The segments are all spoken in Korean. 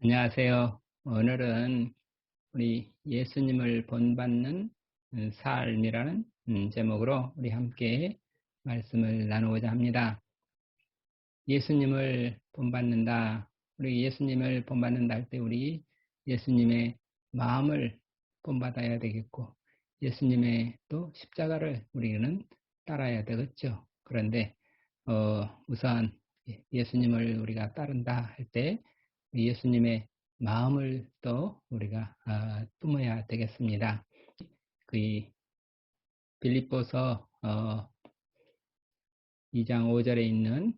안녕하세요. 오늘은 우리 예수님을 본받는 삶이라는 제목으로 우리 함께 말씀을 나누고자 합니다. 예수님을 본받는다. 우리 예수님을 본받는다 할 때 우리 예수님의 마음을 본받아야 되겠고, 예수님의 또 십자가를 우리는 따라야 되겠죠. 그런데 우선 예수님을 우리가 따른다 할 때 예수님의 마음을 또 우리가 품어야 되겠습니다. 그 빌립보서 2장 5절에 있는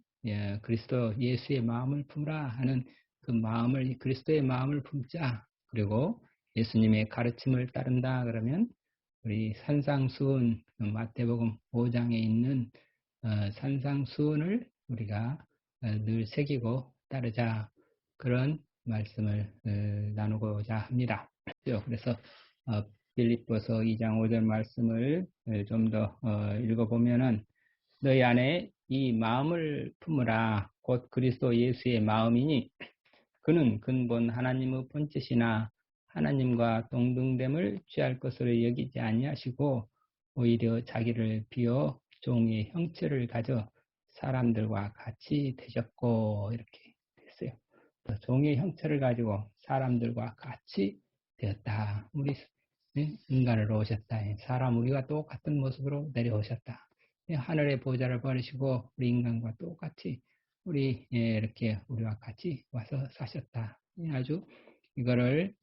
그리스도 예수의 마음을 품으라 하는 그 마음을, 그리스도의 마음을 품자. 그리고 예수님의 가르침을 따른다 그러면 우리 산상수훈, 마태복음 5장에 있는 산상수훈을 우리가 늘 새기고 따르자, 그런 말씀을 나누고자 합니다. 그래서 빌립보서 2장 5절 말씀을 좀 더 읽어보면은, 너희 안에 이 마음을 품으라. 곧 그리스도 예수의 마음이니 그는 근본 하나님의 본뜻이나 하나님과 동등됨을 취할 것으로 여기지 아니하시고 오히려 자기를 비워 종의 형체를 가져 사람들과 같이 되셨고, 이렇게 됐어요. 종의 형체를 가지고 사람들과 같이 되었다. 우리 인간으로 오셨다. 사람 우리가 똑같은 모습으로 내려오셨다. 하늘의 보좌를 버리시고 우리 인간과 똑같이 우리 이렇게 우리와 같이 와서 사셨다. 아주 이거를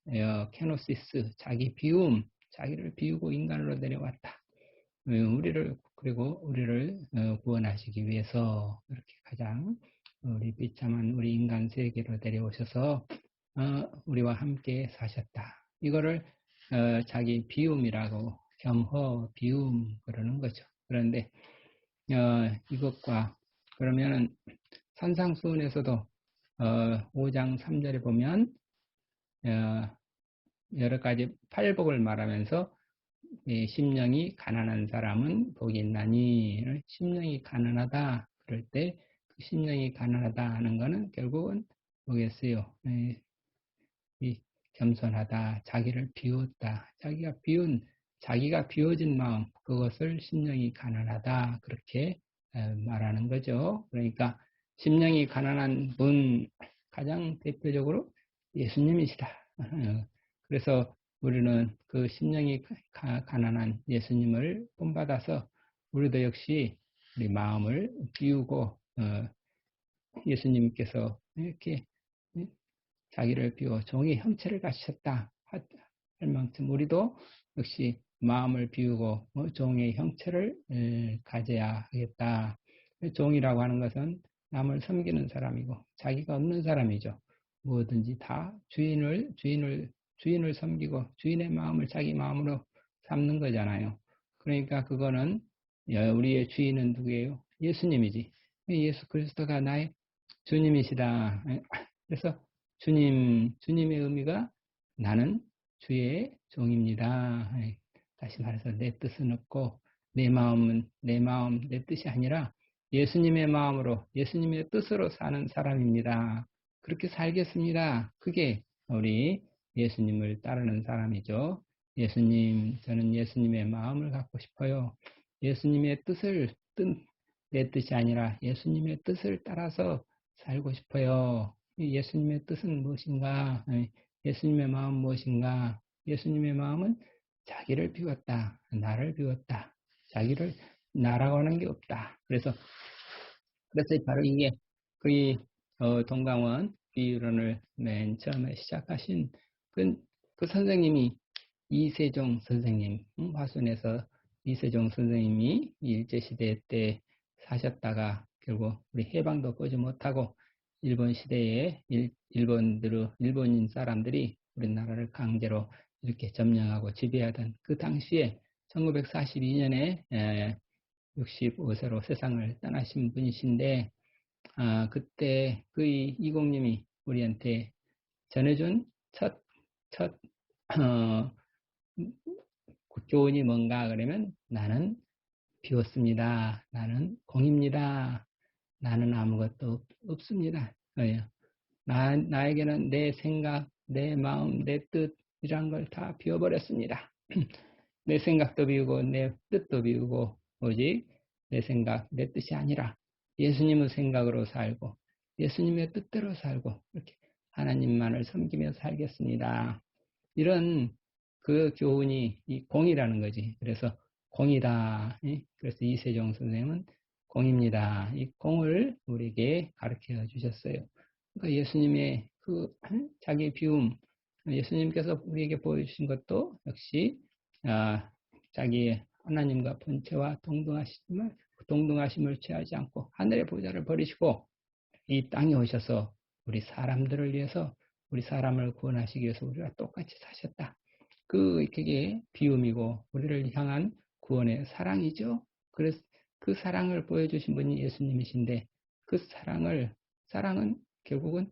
케노시스, 자기 비움, 자기를 비우고 인간으로 내려왔다. 그리고 우리를 구원하시기 위해서 이렇게 가장 우리 비참한 우리 인간 세계로 내려오셔서 우리와 함께 사셨다. 이거를 자기 비움이라고, 겸허 비움 그러는 거죠. 그런데 이것과 그러면은 산상수훈에서도 5장 3절에 보면 여러 가지 팔복을 말하면서 심령이 가난한 사람은 복이 있나니, 심령이 가난하다 그럴 때 그 심령이 가난하다 하는 것은 결국은 뭐겠어요? 이 겸손하다, 자기를 비웠다, 자기가 비워진 마음, 그것을 심령이 가난하다 그렇게 말하는 거죠. 그러니까 심령이 가난한 분, 가장 대표적으로 예수님이시다. 그래서 우리는 그 심령이 가난한 예수님을 본받아서 우리도 역시 우리 마음을 비우고 예수님께서 이렇게 자기를 비워 종의 형체를 가지셨다 할 만큼 우리도 역시 마음을 비우고 종의 형체를 가져야 하겠다. 종이라고 하는 것은 남을 섬기는 사람이고 자기가 없는 사람이죠. 뭐든지 다 주인을 섬기고 주인의 마음을 자기 마음으로 삼는 거잖아요. 그러니까 그거는 우리의 주인은 누구예요? 예수님이지. 예수 그리스도가 나의 주님이시다. 그래서 주님의 의미가 나는 주의 종입니다. 다시 말해서 내 뜻은 없고 내 마음은 내 뜻이 아니라 예수님의 마음으로 예수님의 뜻으로 사는 사람입니다. 그렇게 살겠습니다. 그게 우리 예수님을 따르는 사람이죠. 저는 예수님의 마음을 갖고 싶어요. 예수님의 내 뜻이 아니라 예수님의 뜻을 따라서 살고 싶어요. 예수님의 뜻은 무엇인가? 예수님의 마음은 무엇인가? 예수님의 마음은 자기를 비웠다. 나를 비웠다. 나라고 하는 게 없다. 그래서 바로 이게 동강원 비유론을 맨 처음에 시작하신 그 선생님이 이세종 선생님, 화순에서 이세종 선생님이 일제시대 때 사셨다가 결국 우리 해방도 보지 못하고 일본 시대에 일본인 사람들이 우리나라를 강제로 이렇게 점령하고 지배하던 그 당시에 1942년에 65세로 세상을 떠나신 분이신데, 그때 그 이공님이 우리한테 전해준 첫 교훈이 뭔가 그러면, 나는 비웠습니다. 나는 공입니다. 나는 아무것도 없습니다. 나에게는 내 생각, 내 마음, 내 뜻이란 걸 다 비워버렸습니다. 내 생각도 비우고 내 뜻도 비우고 오직 내 생각, 내 뜻이 아니라 예수님의 생각으로 살고 예수님의 뜻대로 살고 이렇게 하나님만을 섬기며 살겠습니다. 이런 그 교훈이 이 공이라는 거지. 그래서 공이다. 그래서 이세종 선생님은 공입니다. 이 공을 우리에게 가르쳐 주셨어요. 그러니까 예수님의 그 자기 비움, 예수님께서 우리에게 보여주신 것도 역시 자기 하나님과 본체와 동등하심을 취하지 않고 하늘의 보좌를 버리시고 이 땅에 오셔서 우리 사람들을 위해서 우리 사람을 구원하시기 위해서 우리가 똑같이 사셨다. 그게 비움이고 우리를 향한 구원의 사랑이죠. 그래서 그 사랑을 보여주신 분이 예수님이신데 그 사랑은 결국은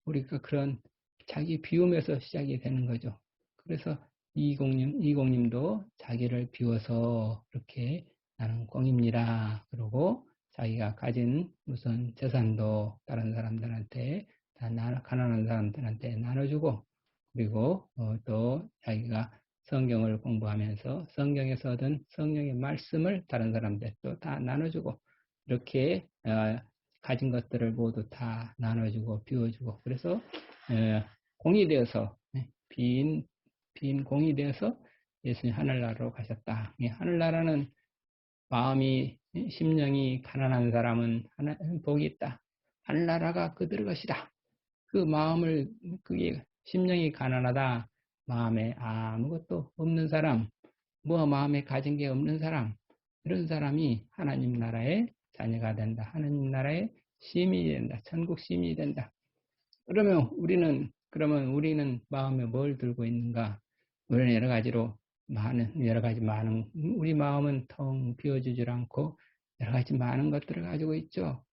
우리가 그런 자기 비움에서 시작이 되는 거죠. 그래서 이공님도 자기를 비워서 이렇게 나는 공입니다. 그러고 자기가 가진 무슨 재산도 다른 사람들한테 가난한 사람들한테 나눠주고 그리고 또 자기가 성경을 공부하면서 성경에서 얻은 성령의 말씀을 다른 사람들도 다 나눠주고 이렇게 가진 것들을 모두 다 나눠주고 비워주고 그래서 공이 되어서 빈 공이 되어서 예수님 하늘나라로 가셨다. 하늘나라는 마음이 심령이 가난한 사람은 복이 있다. 하늘나라가 그들의 것이다. 그 마음을 그게 심령이 가난하다. 마음에 아무것도 없는 사람, 마음에 가진 게 없는 사람, 이런 사람이 하나님 나라의 자녀가 된다. 하나님 나라의 시민이 된다. 천국 시민이 된다. 그러면 우리는 마음에 뭘 들고 있는가? 우리는 여러 가지 많은 우리 마음은 텅 비워주질 않고 여러 가지 많은 것들을 가지고 있죠.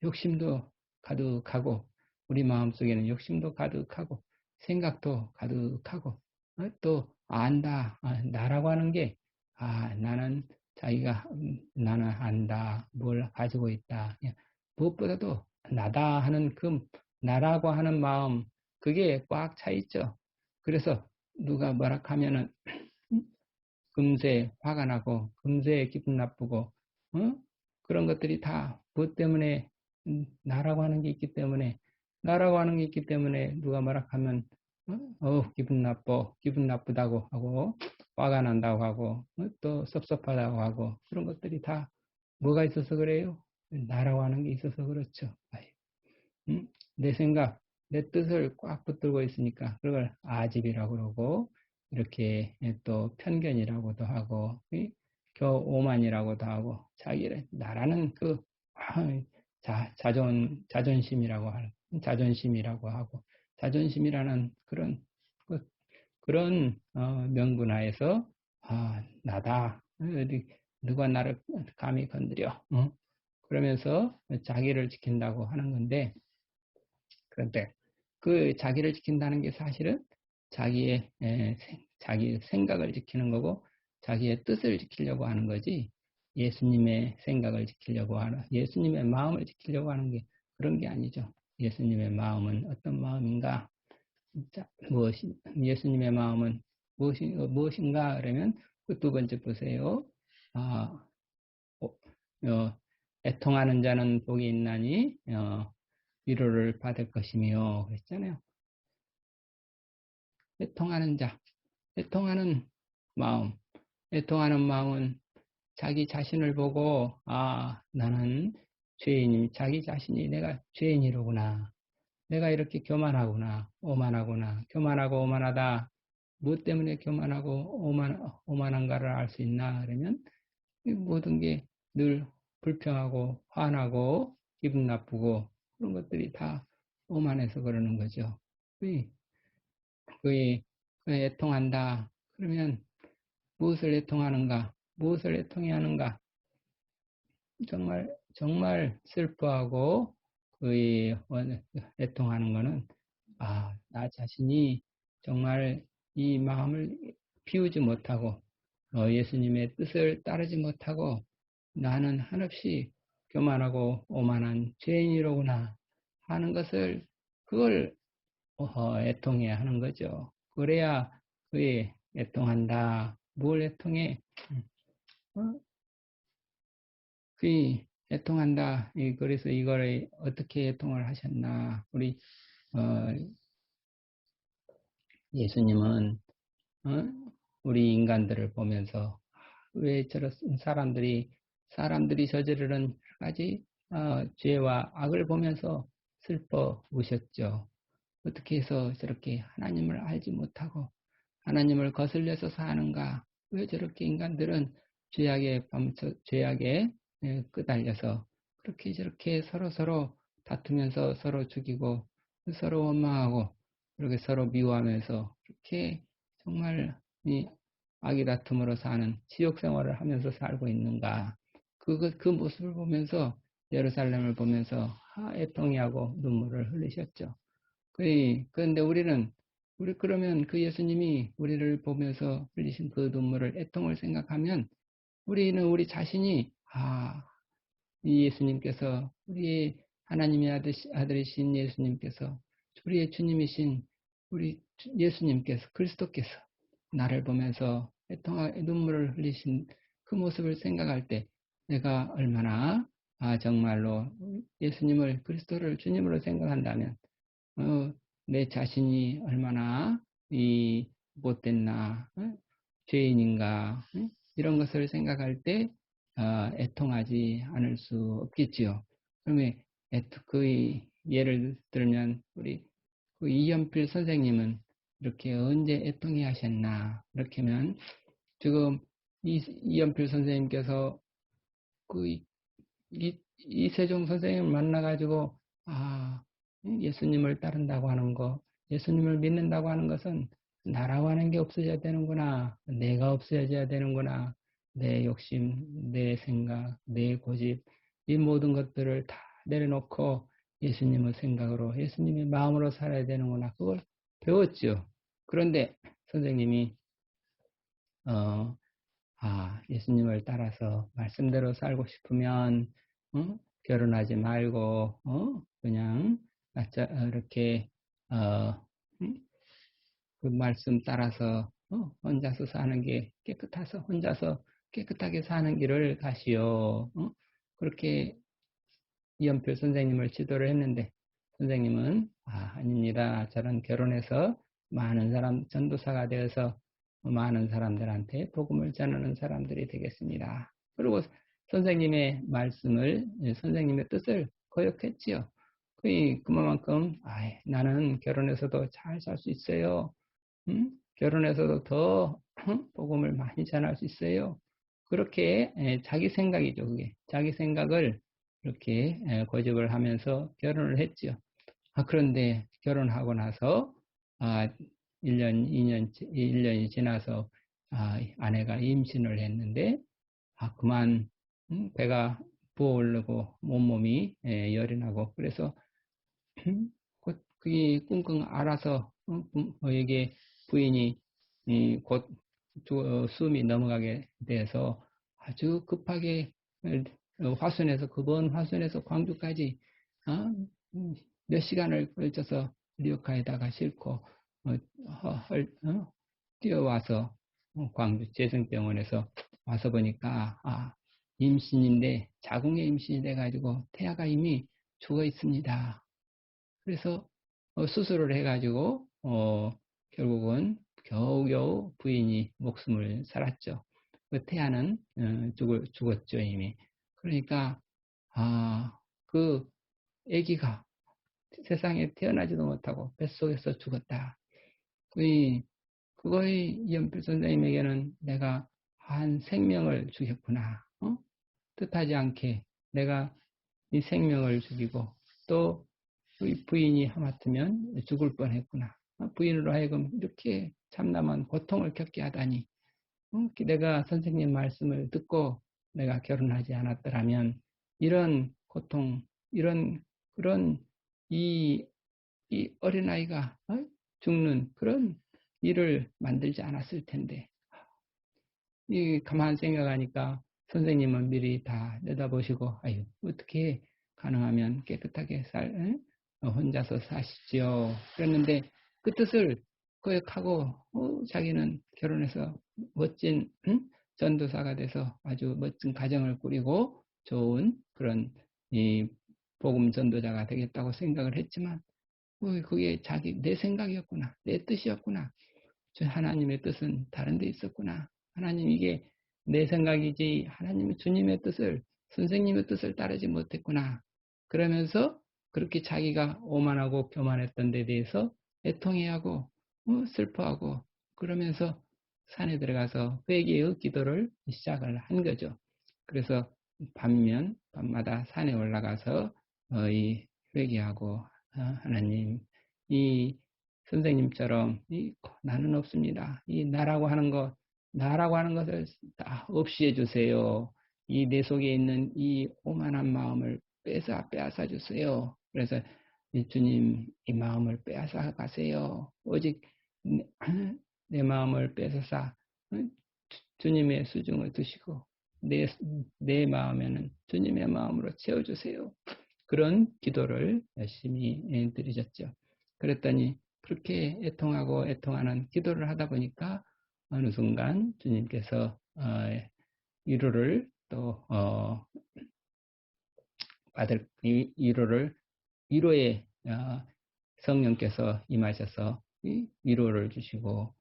욕심도 가득하고 우리 마음속에는 욕심도 가득하고 생각도 가득하고 또 나라고 하는 게 나는 안다, 뭘 가지고 있다. 무엇보다도 나다 하는 나라고 하는 마음 그게 꽉 차 있죠. 그래서 누가 뭐라 하면은 금세 화가 나고 금세 기분 나쁘고 그런 것들이 다 무엇 때문에 나라고 하는 게 있기 때문에 누가 뭐라 하면 기분 나쁘다고 하고 화가 난다고 하고 또 섭섭하다고 하고 그런 것들이 다 뭐가 있어서 그래요? 나라고 하는 게 있어서 그렇죠. 내 생각, 내 뜻을 꽉 붙들고 있으니까 그걸 아집이라고 그러고 이렇게 또 편견이라고도 하고 오만이라고도 하고 자기를 나라는 자존심이라고 하고 자존심이라는 그런 명분하에서 나다 누가 나를 감히 건드려 그러면서 자기를 지킨다고 하는 건데 그런데 그 자기를 지킨다는 게 사실은 자기 생각을 지키는 거고 자기의 뜻을 지키려고 하는 거지 예수님의 생각을 지키려고 하는 예수님의 마음을 지키려고 하는 게 그런 게 아니죠. 예수님의 마음은 어떤 마음인가? 예수님의 마음은 무엇인가? 그러면 그 두 번째 보세요. 애통하는 자는 복이 있나니 위로를 받을 것이며 그랬잖아요. 애통하는 마음, 애통하는 마음은 자기 자신을 보고 나는 자기 자신이 내가 죄인이로구나. 내가 이렇게 교만하고 오만하다. 무엇 때문에 교만하고 오만한가를 알 수 있나? 그러면 모든 게 늘 불평하고 화나고 기분 나쁘고 그런 것들이 다 오만해서 그러는 거죠. 그의 애통한다. 그러면 무엇을 애통하는가? 무엇을 애통해야 하는가? 정말 슬퍼하고 그의 애통하는 것은 나 자신이 정말 이 마음을 비우지 못하고 예수님의 뜻을 따르지 못하고 나는 한없이 교만하고 오만한 죄인이로구나 하는 것을 그걸 애통해야 하는 거죠. 그래야 그에 애통한다. 뭘 애통해? 어? 그에 애통한다. 그래서 이거를 어떻게 애통을 하셨나? 우리 어, 예수님은 우리 인간들을 보면서 왜 저런 사람들이 저지르는 여러 가지 죄와 악을 보면서 슬퍼 우셨죠. 어떻게 해서 저렇게 하나님을 알지 못하고 하나님을 거슬려서 사는가? 왜 저렇게 인간들은 죄악에 끄달려서 그렇게 저렇게 서로 다투면서 서로 죽이고 서로 원망하고 그렇게 서로 미워하면서 그렇게 정말 이 악의 다툼으로 사는 지옥 생활을 하면서 살고 있는가? 그 모습을 보면서 예루살렘을 보면서 애통해하고 눈물을 흘리셨죠. 그런데 우리 그러면 그 예수님이 우리를 보면서 흘리신 그 눈물을, 애통을 생각하면 우리는 우리 자신이, 이 예수님께서, 우리의 하나님의 아들이신 예수님께서, 우리의 주님이신 우리 예수님께서, 그리스도께서 나를 보면서 눈물을 흘리신 그 모습을 생각할 때 내가 얼마나, 정말로 예수님을, 그리스도를 주님으로 생각한다면 어, 내 자신이 얼마나 못됐나, 죄인인가, 이런 것을 생각할 때 애통하지 않을 수 없겠지요. 그러면 그 예를 들면 우리 그 이연필 선생님은 이렇게 언제 애통해 하셨나? 이렇게 하면 지금 이연필 선생님께서 그 이세종 선생님을 만나가지고, 예수님을 따른다고 하는 거, 예수님을 믿는다고 하는 것은 나라고 하는 게 없어져야 되는구나. 내가 없어져야 되는구나. 내 욕심, 내 생각, 내 고집, 이 모든 것들을 다 내려놓고 예수님의 생각으로, 예수님의 마음으로 살아야 되는구나. 그걸 배웠죠. 그런데 선생님이, 어, 예수님을 따라서 말씀대로 살고 싶으면, 결혼하지 말고, 그냥, 이렇게, 어, 음, 그 말씀 따라서, 혼자서 사는 게 혼자서 깨끗하게 사는 길을 가시오. 그렇게 이연필 선생님을 지도를 했는데, 선생님은, 아닙니다. 저는 결혼해서 많은 전도사가 되어서 많은 사람들한테 복음을 전하는 사람들이 되겠습니다. 그리고 선생님의 선생님의 뜻을 거역했지요. 그만큼, 나는 결혼해서도 잘 살 수 있어요. 결혼해서도 더 복음을 많이 전할 수 있어요. 그렇게 자기 생각이죠. 그게 자기 생각을 이렇게 고집을 하면서 결혼을 했죠. 그런데 결혼하고 나서 1년, 2년, 1년이 지나서 아내가 임신을 했는데 그만 배가 부어오르고 온몸이 열이 나고 그래서 그게 끙끙 앓아서 이게 부인이 곧 숨이 넘어가게 돼서 아주 급하게 급원 화순에서 광주까지 어? 몇 시간을 걸쳐서 리어카에다가 싣고 뛰어와서 광주 재생병원에서 와서 보니까 임신인데 자궁의 임신이 돼가지고 태아가 이미 죽어 있습니다. 그래서 수술을 해가지고 결국은 겨우겨우 부인이 목숨을 살았죠. 그 태아는 죽었죠 이미. 그러니까 그 아기가 세상에 태어나지도 못하고 뱃속에서 죽었다. 그거의 이연필 선생님에게는 내가 한 생명을 주셨구나. 뜻하지 않게 내가 이 생명을 죽이고 또 우리 부인이 하마터면 죽을 뻔했구나. 부인으로 하여금 이렇게 참담한 고통을 겪게 하다니. 내가 선생님 말씀을 듣고 내가 결혼하지 않았더라면 이런 고통, 그런 이, 이 어린아이가 죽는 그런 일을 만들지 않았을 텐데. 가만 생각하니까 선생님은 미리 다 내다보시고, 어떻게 가능하면 깨끗하게 혼자서 사십시오. 그랬는데 그 뜻을 거역하고 자기는 결혼해서 멋진 전도사가 돼서 아주 멋진 가정을 꾸리고 좋은 그런 이 복음 전도자가 되겠다고 생각을 했지만 그게 내 생각이었구나. 내 뜻이었구나. 저 하나님의 뜻은 다른 데 있었구나. 하나님 이게 내 생각이지 하나님의 주님의 뜻을 선생님의 뜻을 따르지 못했구나. 그러면서 그렇게 자기가 오만하고 교만했던 데 대해서 애통해하고 슬퍼하고 그러면서 산에 들어가서 회개의 기도를 시작을 한 거죠. 그래서 밤마다 산에 올라가서 이 회개하고 하나님 이 선생님처럼 나는 없습니다. 나라고 하는 것을 다 없이 해주세요. 이 내 속에 있는 이 오만한 마음을 빼앗아 주세요. 그래서 주님 이 마음을 빼앗아 가세요. 오직 내 마음을 빼앗아 주님의 수중을 두시고 내 마음에는 주님의 마음으로 채워주세요. 그런 기도를 열심히 드리셨죠. 그랬더니 그렇게 애통하는 기도를 하다 보니까 어느 순간 주님께서 위로를 또 받을 위로의 성령께서 임하셔서 위로를 주시고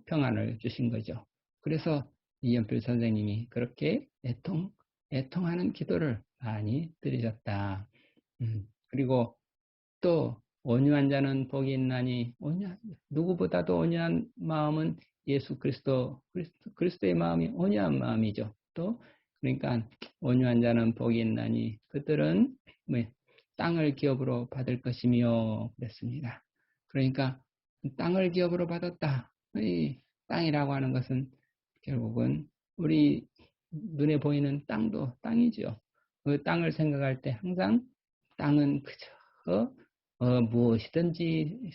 평안을 주신 거죠. 그래서 이연필 선생님이 그렇게 애통하는 기도를 많이 드리셨다. 그리고 또 온유한 자는 복이 있나니 누구보다도 온유한 마음은 예수 그리스도의 마음이 온유한 마음이죠. 또 그러니까 온유한 자는 복이 있나니 그들은 땅을 기업으로 받을 것이며 그랬습니다. 그러니까 땅을 기업으로 받았다. 이 땅이라고 하는 것은 결국은 우리 눈에 보이는 땅도 땅이죠. 그 땅을 생각할 때 항상 땅은 그저 무엇이든지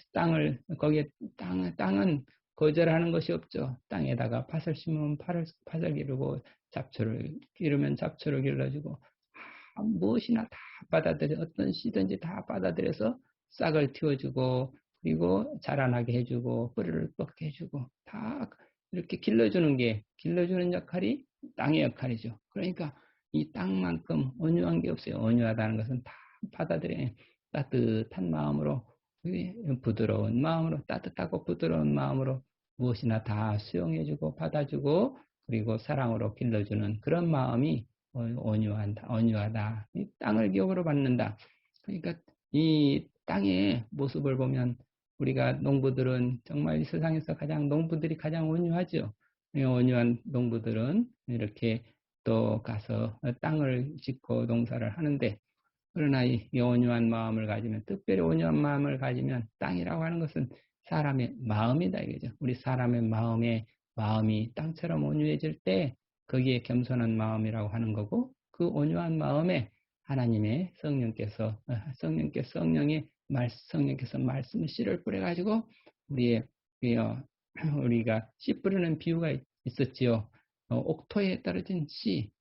거기에 땅은 거절하는 것이 없죠. 땅에다가 팥을 심으면 팥을 기르고 잡초를 기르면 잡초를 길러주고 무엇이나 다 받아들여 어떤 씨든지 다 받아들여서 싹을 틔워주고 그리고 자라나게 해주고 뿌리를 뻗게 해주고 다 이렇게 길러주는 역할이 땅의 역할이죠. 그러니까 이 땅만큼 온유한 게 없어요. 온유하다는 것은 다 받아들여요. 따뜻한 마음으로 부드러운 마음으로 따뜻하고 부드러운 마음으로 무엇이나 다 수용해주고 받아주고 그리고 사랑으로 길러주는 그런 마음이 온유하다. 이 땅을 기업으로 받는다. 그러니까 이 땅의 모습을 보면 우리가 농부들은 정말 이 세상에서 농부들이 가장 온유하죠. 온유한 농부들은 이렇게 또 가서 땅을 짓고 농사를 하는데 그러나 이 온유한 마음을 가지면 특별히 온유한 마음을 가지면 땅이라고 하는 것은 사람의 마음이다 이거죠. 우리 사람의 마음이 땅처럼 온유해질 때 거기에 겸손한 마음이라고 하는 거고 그 온유한 마음에 하나님의 성령께서 말씀의 씨를 뿌려가지고 우리가 씨 뿌리는 비유가 있었지요. 옥토에 떨어진 씨,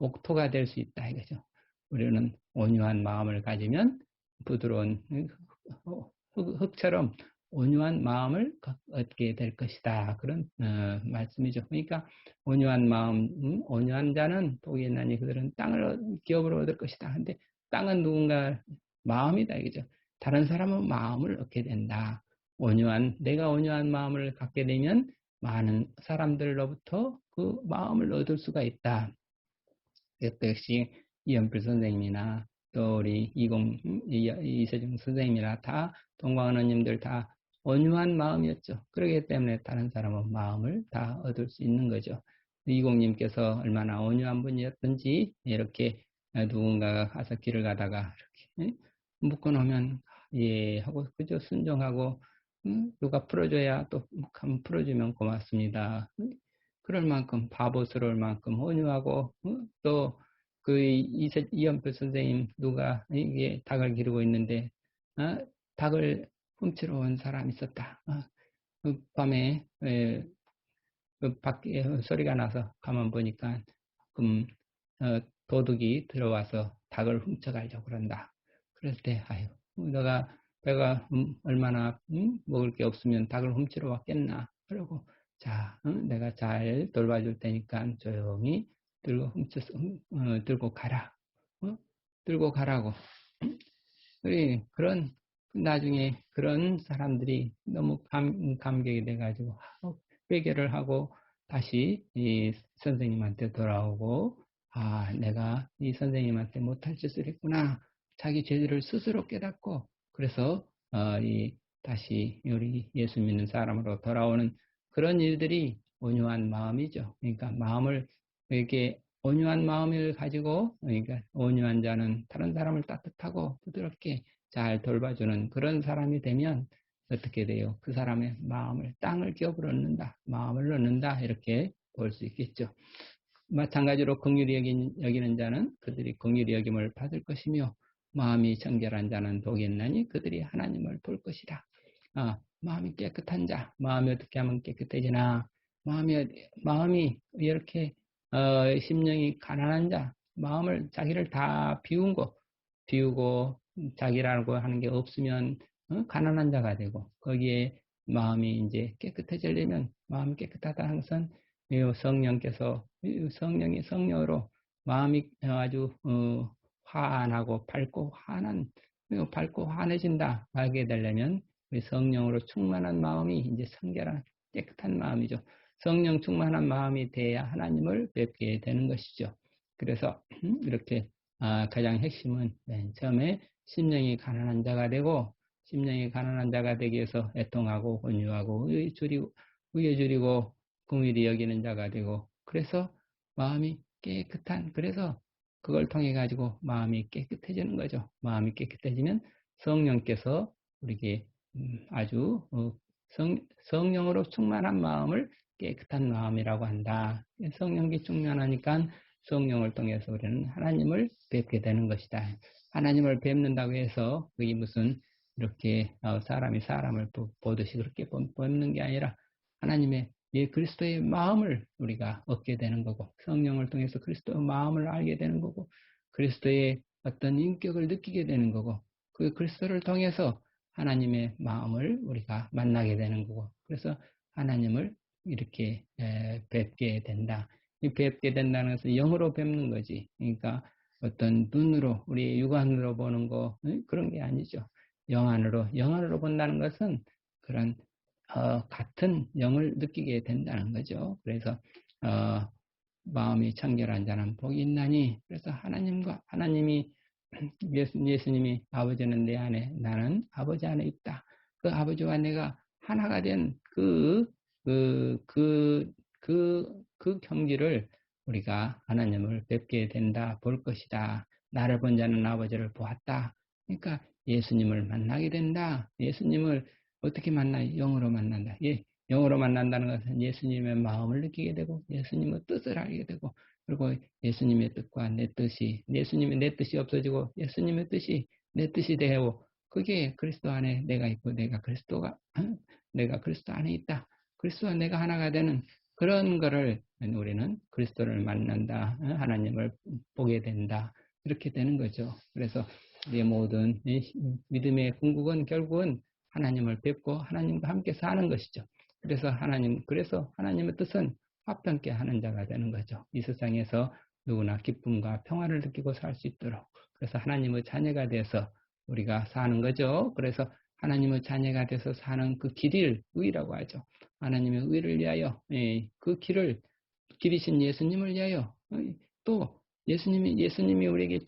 옥토가 될 수 있다 이거죠. 우리는 온유한 마음을 가지면 부드러운 흙처럼 온유한 마음을 얻게 될 것이다. 그런 말씀이죠. 그러니까 온유한 자는 복이 있나니 그들은 땅을 기업으로 얻을 것이다. 근데 땅은 누군가 마음이다. 이거죠. 다른 사람은 마음을 얻게 된다. 내가 온유한 마음을 갖게 되면 많은 사람들로부터 그 마음을 얻을 수가 있다. 역시 이연필 선생님이나 또 우리 이세중 선생님이나 다 동광언어님들 다 온유한 마음이었죠. 그렇기 때문에 다른 사람은 마음을 다 얻을 수 있는 거죠. 이공님께서 얼마나 온유한 분이었던지 이렇게 누군가가 가서 길을 가다가 이렇게 묶어놓으면 예 하고 그저 순종하고 누가 풀어줘야 또 한번 풀어주면 고맙습니다. 그럴 만큼 바보스러울 만큼 온유하고 또 그 이연필 선생님 누가 이게 닭을 기르고 있는데 닭을 훔치러 온 사람이 있었다. 그 밤에 그 밖에 소리가 나서 가만 보니까 도둑이 들어와서 닭을 훔쳐가려고 그런다. 그럴 때 아유 너가 배가 얼마나 먹을 게 없으면 닭을 훔치러 왔겠나. 그러고 자, 내가 잘 돌봐줄 테니까 조용히 들고 가라. 들고 가라고. 우리 그런 나중에 그런 사람들이 너무 감격이 돼가지고 회개를 하고 다시 이 선생님한테 돌아오고 내가 이 선생님한테 못할 짓을 했구나. 자기 죄를 스스로 깨닫고 그래서 다시 우리 예수 믿는 사람으로 돌아오는 그런 일들이 온유한 마음이죠. 그러니까 마음을 이렇게 온유한 마음을 가지고 그러니까 온유한 자는 다른 사람을 따뜻하고 부드럽게 잘 돌봐주는 그런 사람이 되면 어떻게 돼요? 그 사람의 마음을 땅을 기업으로 얻는다. 마음을 얻는다. 이렇게 볼 수 있겠죠. 마찬가지로 긍휼히 여기는 자는 그들이 긍휼히 여김을 받을 것이며 마음이 정결한 자는 복이 있나니 그들이 하나님을 볼 것이라. 마음이 깨끗한 자, 마음이 어떻게 하면 깨끗해지나? 마음이 이렇게 심령이 가난한 자, 마음을 자기를 다 비우고 자기라고 하는 게 없으면 가난한 자가 되고 거기에 마음이 이제 깨끗해지려면 마음이 깨끗하다 항상 성령이 성령으로 마음이 아주 환하고 밝고 환해진다 하게 되려면 성령으로 충만한 마음이 이제 성결한 깨끗한 마음이죠. 성령 충만한 마음이 돼야 하나님을 뵙게 되는 것이죠. 그래서 이렇게 가장 핵심은 맨 처음에 심령이 가난한 자가 되고 심령이 가난한 자가 되기 위해서 애통하고 온유하고 의에 줄이고 긍휼히 여기는 자가 되고 그래서 마음이 깨끗한 그래서 그걸 통해 가지고 마음이 깨끗해지는 거죠. 마음이 깨끗해지면 성령께서 우리에게 아주 성령으로 충만한 마음을 깨끗한 마음이라고 한다. 성령이 충만하니까 성령을 통해서 우리는 하나님을 뵙게 되는 것이다. 하나님을 뵙는다고 해서 그게 무슨 이렇게 사람이 사람을 보듯이 그렇게 뵙는 게 아니라 하나님의 그리스도의 마음을 우리가 얻게 되는 거고 성령을 통해서 그리스도의 마음을 알게 되는 거고 그리스도의 어떤 인격을 느끼게 되는 거고 그 그리스도를 통해서 하나님의 마음을 우리가 만나게 되는 거고 그래서 하나님을 이렇게 뵙게 된다. 뵙게 된다는 것은 영으로 뵙는 거지. 그러니까 어떤 눈으로 우리 육안으로 보는 거 그런 게 아니죠. 영안으로 본다는 것은 그런 같은 영을 느끼게 된다는 거죠. 그래서 마음이 청결한 자는 복이 있나니 그래서 하나님이 예수님이 아버지는 내 안에 나는 아버지 안에 있다. 그 아버지와 내가 하나가 된 그 경지를 우리가 하나님을 뵙게 된다 볼 것이다. 나를 본 자는 아버지를 보았다. 그러니까 예수님을 만나게 된다. 예수님을 어떻게 만나요? 영으로 만난다. 영으로 만난다는 것은 예수님의 마음을 느끼게 되고 예수님의 뜻을 알게 되고 그리고 예수님의 뜻과 내 뜻이 예수님의 내 뜻이 없어지고 예수님의 뜻이 내 뜻이 되고 그게 그리스도 안에 내가 있고 내가 그리스도 안에 있다. 그리스도와 내가 하나가 되는 그런 거를 우리는 그리스도를 만난다. 하나님을 보게 된다. 이렇게 되는 거죠. 그래서 우리의 모든 믿음의 궁극은 결국은 하나님을 뵙고 하나님과 함께 사는 것이죠. 그래서 하나님의 뜻은 화평케 하는 자가 되는 거죠. 이 세상에서 누구나 기쁨과 평화를 느끼고 살 수 있도록. 그래서 하나님의 자녀가 돼서 우리가 사는 거죠. 그래서 하나님의 자녀가 돼서 사는 그 길을 의라고 하죠. 하나님의 의를 위하여 그 길이신 예수님을 위하여 또 예수님이 우리에게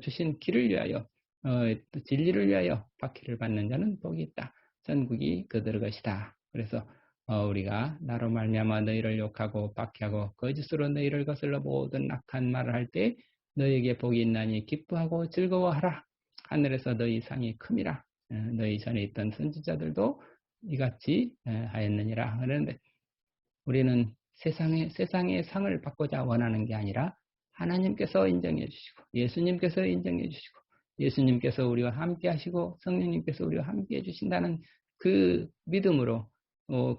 주신 길을 위하여 또 진리를 위하여 박해를 받는 자는 복이 있다. 천국이 그들의 것이다. 그래서 우리가 나로 말미암아 너희를 욕하고 박해하고 거짓으로 너희를 거슬러 모든 악한 말을 할 때 너희에게 복이 있나니 기뻐하고 즐거워하라. 하늘에서 너희 상이 큼이라. 너희 전에 있던 선지자들도 이같이 하였느니라. 그런데 우리는 세상의 상을 받고자 원하는 게 아니라 하나님께서 인정해 주시고 예수님께서 인정해 주시고 예수님께서 우리와 함께 하시고 성령님께서 우리와 함께 해주신다는 그 믿음으로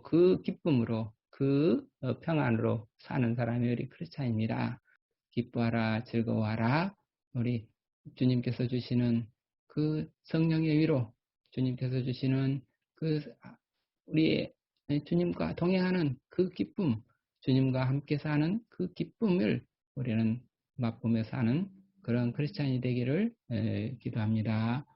그 기쁨으로 그 평안으로 사는 사람이 우리 크리스찬입니다. 기뻐하라 즐거워하라. 우리 주님께서 주시는 그 성령의 위로, 주님께서 주시는 그 우리의 주님과 동행하는 그 기쁨, 주님과 함께 사는 그 기쁨을 우리는 맛보며 사는 그런 크리스찬이 되기를 기도합니다.